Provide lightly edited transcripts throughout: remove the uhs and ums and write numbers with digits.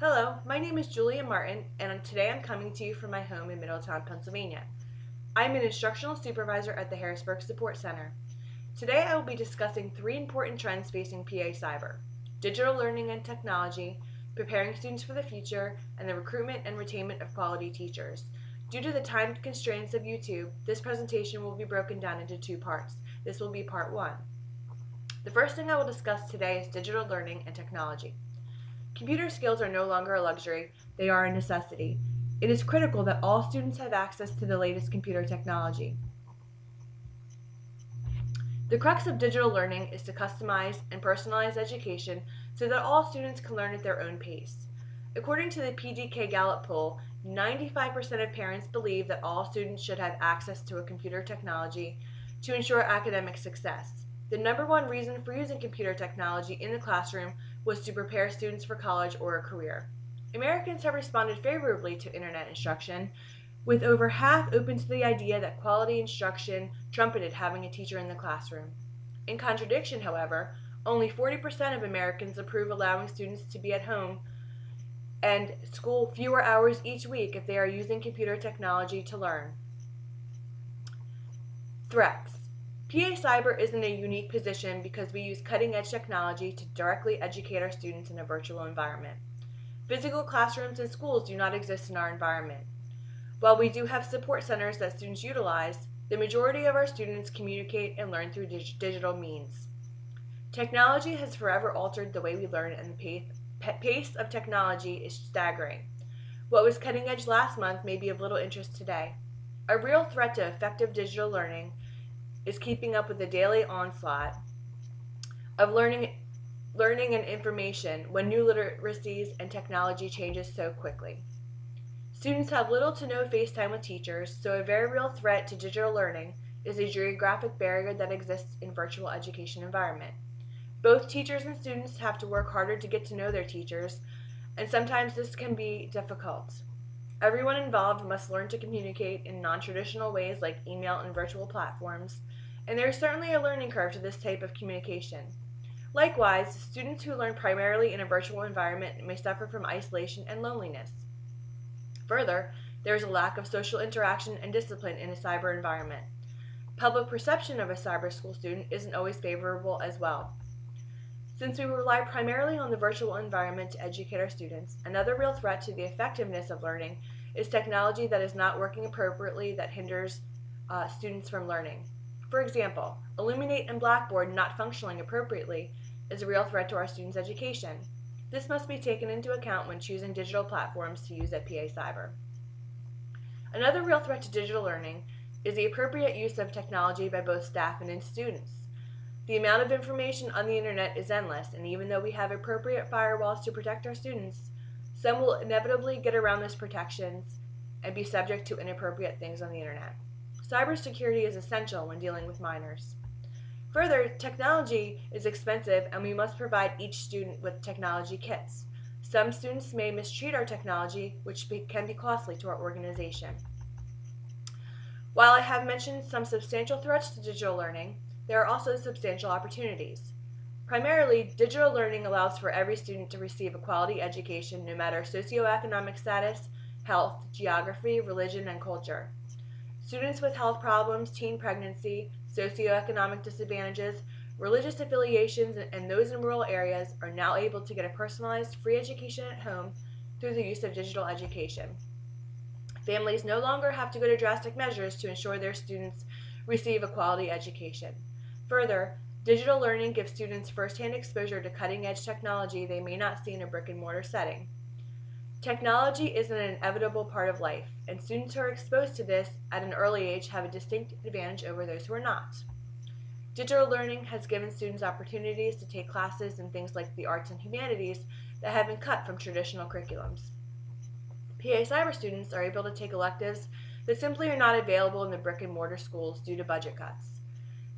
Hello, my name is Julia Martin, and today I'm coming to you from my home in Middletown, Pennsylvania. I'm an instructional supervisor at the Harrisburg Support Center. Today I will be discussing three important trends facing PA Cyber: digital learning and technology, preparing students for the future, and the recruitment and retainment of quality teachers. Due to the time constraints of YouTube, this presentation will be broken down into two parts. This will be part one. The first thing I will discuss today is digital learning and technology. Computer skills are no longer a luxury, they are a necessity. It is critical that all students have access to the latest computer technology. The crux of digital learning is to customize and personalize education so that all students can learn at their own pace. According to the PDK Gallup poll, 95% of parents believe that all students should have access to a computer technology to ensure academic success. The number one reason for using computer technology in the classroom was to prepare students for college or a career. Americans have responded favorably to internet instruction, with over half open to the idea that quality instruction trumpeted having a teacher in the classroom. In contradiction, however, only 40% of Americans approve allowing students to be at home and school fewer hours each week if they are using computer technology to learn. Threats. PA Cyber is in a unique position because we use cutting-edge technology to directly educate our students in a virtual environment. Physical classrooms and schools do not exist in our environment. While we do have support centers that students utilize, the majority of our students communicate and learn through digital means. Technology has forever altered the way we learn, and the pace of technology is staggering. What was cutting edge last month may be of little interest today. A real threat to effective digital learning is keeping up with the daily onslaught of learning and information when new literacies and technology changes so quickly. Students have little to no face time with teachers, so a very real threat to digital learning is a geographic barrier that exists in virtual education environment. Both teachers and students have to work harder to get to know their teachers, and sometimes this can be difficult. Everyone involved must learn to communicate in non-traditional ways like email and virtual platforms, and there is certainly a learning curve to this type of communication. Likewise, students who learn primarily in a virtual environment may suffer from isolation and loneliness. Further, there is a lack of social interaction and discipline in a cyber environment. Public perception of a cyber school student isn't always favorable as well. Since we rely primarily on the virtual environment to educate our students, another real threat to the effectiveness of learning is technology that is not working appropriately that hinders students from learning. For example, Illuminate and Blackboard not functioning appropriately is a real threat to our students' education. This must be taken into account when choosing digital platforms to use at PA Cyber. Another real threat to digital learning is the appropriate use of technology by both staff and students. The amount of information on the internet is endless, and even though we have appropriate firewalls to protect our students, some will inevitably get around those protections and be subject to inappropriate things on the internet. Cybersecurity is essential when dealing with minors. Further, technology is expensive, and we must provide each student with technology kits. Some students may mistreat our technology, which can be costly to our organization. While I have mentioned some substantial threats to digital learning, there are also substantial opportunities. Primarily, digital learning allows for every student to receive a quality education no matter socioeconomic status, health, geography, religion, and culture. Students with health problems, teen pregnancy, socioeconomic disadvantages, religious affiliations, and those in rural areas are now able to get a personalized, free education at home through the use of digital education. Families no longer have to go to drastic measures to ensure their students receive a quality education. Further, digital learning gives students first-hand exposure to cutting-edge technology they may not see in a brick-and-mortar setting. Technology is an inevitable part of life, and students who are exposed to this at an early age have a distinct advantage over those who are not. Digital learning has given students opportunities to take classes in things like the arts and humanities that have been cut from traditional curriculums. PA Cyber students are able to take electives that simply are not available in the brick-and-mortar schools due to budget cuts.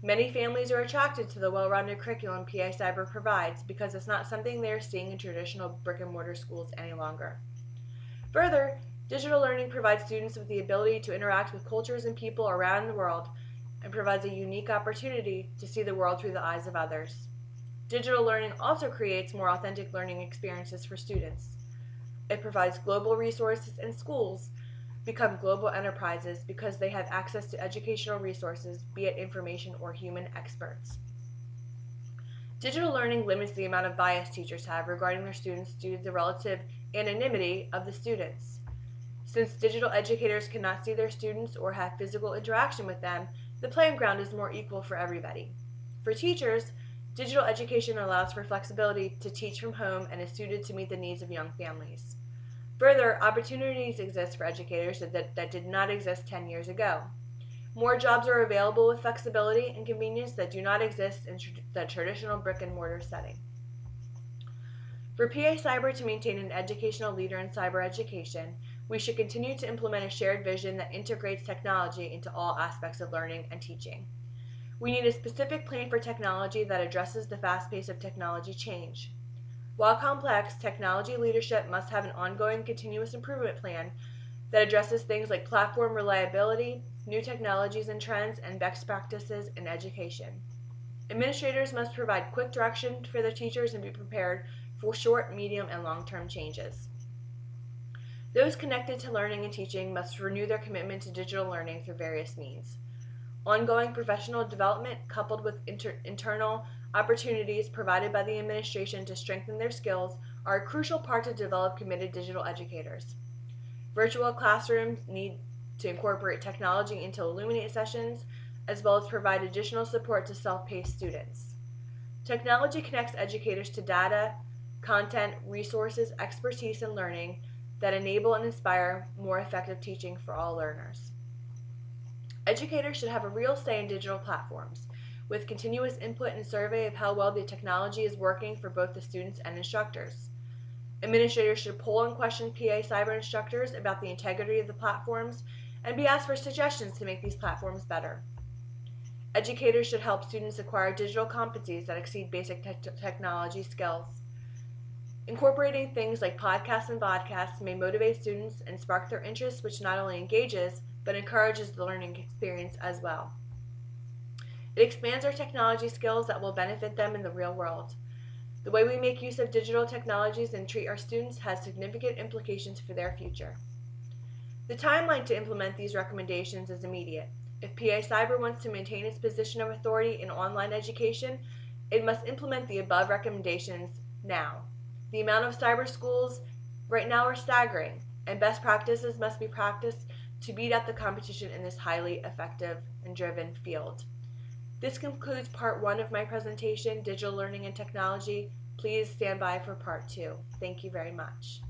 Many families are attracted to the well-rounded curriculum PA Cyber provides because it's not something they are seeing in traditional brick-and-mortar schools any longer. Further, digital learning provides students with the ability to interact with cultures and people around the world and provides a unique opportunity to see the world through the eyes of others. Digital learning also creates more authentic learning experiences for students. It provides global resources, and schools become global enterprises because they have access to educational resources, be it information or human experts. Digital learning limits the amount of bias teachers have regarding their students due to the relative anonymity of the students. Since digital educators cannot see their students or have physical interaction with them, the playing ground is more equal for everybody. For teachers, digital education allows for flexibility to teach from home and is suited to meet the needs of young families. Further, opportunities exist for educators that did not exist 10 years ago. More jobs are available with flexibility and convenience that do not exist in the traditional brick and mortar setting. For PA Cyber to maintain an educational leader in cyber education, we should continue to implement a shared vision that integrates technology into all aspects of learning and teaching. We need a specific plan for technology that addresses the fast pace of technology change. While complex, technology leadership must have an ongoing continuous improvement plan that addresses things like platform reliability, new technologies and trends, and best practices in education. Administrators must provide quick direction for their teachers and be prepared for short, medium, and long-term changes. Those connected to learning and teaching must renew their commitment to digital learning through various means. Ongoing professional development, coupled with internal opportunities provided by the administration to strengthen their skills, are a crucial part to develop committed digital educators. Virtual classrooms need to incorporate technology into Illuminate sessions, as well as provide additional support to self-paced students. Technology connects educators to data, content, resources, expertise, and learning that enable and inspire more effective teaching for all learners. Educators should have a real say in digital platforms, with continuous input and survey of how well the technology is working for both the students and instructors. Administrators should poll and question PA Cyber instructors about the integrity of the platforms and be asked for suggestions to make these platforms better. Educators should help students acquire digital competencies that exceed basic technology skills. Incorporating things like podcasts and vodcasts may motivate students and spark their interest, which not only engages, but encourages the learning experience as well. It expands our technology skills that will benefit them in the real world. The way we make use of digital technologies and treat our students has significant implications for their future. The timeline to implement these recommendations is immediate. If PA Cyber wants to maintain its position of authority in online education, it must implement the above recommendations now. The amount of cyber schools right now are staggering, and best practices must be practiced to beat out the competition in this highly effective and driven field. This concludes part 1 of my presentation, Digital Learning and Technology. Please stand by for part 2. Thank you very much.